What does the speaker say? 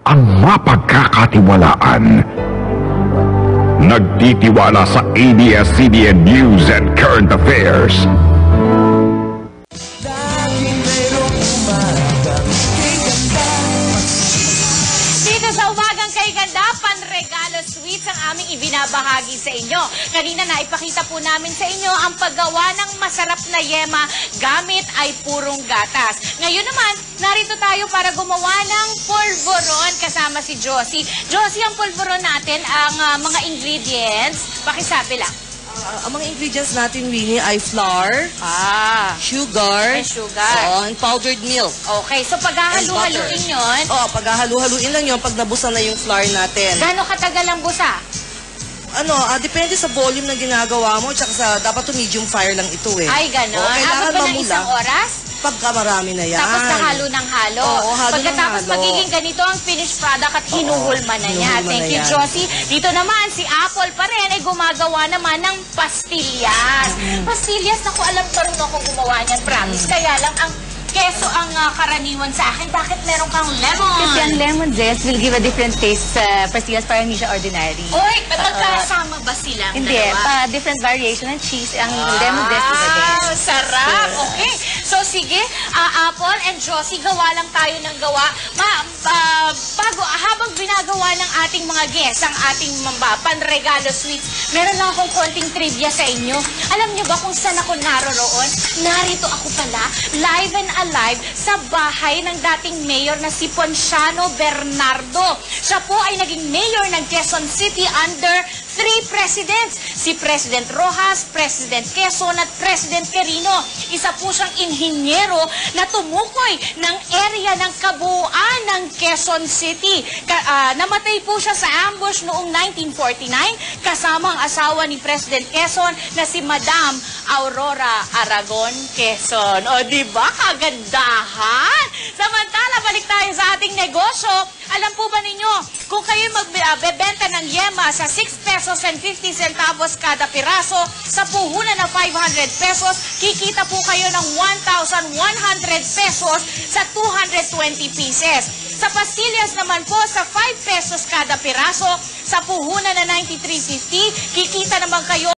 ang mapagkakatiwalaan. Nagtitiwala sa ABS-CBN News and Current Affairs. Dito sa Umagang Kay Ganda, panregalo sweets ang aming ibinabahagi sa inyo. Kanina na ipakita po namin sa inyo ang paggawa ng masarap na yema gamit ay purong gatas. Ngayon naman, narito tayo para gumawa ng polvoron kasama si Josie. Josie, ang polvoron natin, ang mga ingredients, pakisabi lang. Ang mga ingredients natin, Winnie, ay flour, sugar, and powdered milk. Okay, so paghahalu-haluin yun. Oo, paghahalu-haluin lang yun pag nabusa na yung flour natin. Gano'ng katagal ang busa? Depende sa volume na ginagawa mo, tsaka dapat to medium fire lang ito eh. Ay, gano'n. Kailangan Abot ba ng mamula. isang oras? Pagka marami na yan. Tapos nahalo ng halo. Oo, halo Pagkatapos ng halo. magiging ganito ang finished product at hinuhulma na niya. hinuhulma Thank na you, yan. Josie. Dito naman, si Apple pa rin ay gumagawa naman ng pastillas. Pastillas, naku, alam marunong akong gumawa niyan, promise. Kaya lang, ang keso ang karaniwan sa akin. Bakit meron kang lemon? Kasi ang lemon zest will give a different taste sa pastillas, parang hindi siya ordinary. Uy, magkasama ba silang Hindi, dalawa? different variation ng cheese. Ang lemon zest is the best. Sarap. Okay. So, sige, Apple and Josie, gawa lang tayo ng gawa. Habang binagawa ng ating mga guests, ang ating panregalo sweets, meron lang akong konting trivia sa inyo. Alam niyo ba kung saan ako naroroon? Narito ako pala, live and alive, sa bahay ng dating mayor na si Ponciano Bernardo. Siya po ay naging mayor ng Quezon City under 3 presidents. Si President Rojas, President Quezon at President Quirino. Isa po siyang inhinyero na tumukoy ng area ng kabuuan ng Quezon City. Namatay po siya sa ambush noong 1949 kasama ang asawa ni President Quezon na si Madam Aurora Aragon Quezon. O diba, kagandahan? Samantala, balik tayo sa ating negosyo. Alam po ba ninyo, kung kayo magbebenta ng yema sa 6 pesos and 50 centavos kada piraso, sa puhunan ng 500 pesos, kikita po kayo ng 1,100 pesos sa 220 pieces. Sa pastillas naman po, sa 5 pesos kada piraso, sa puhunan na 93.50, kikita naman kayo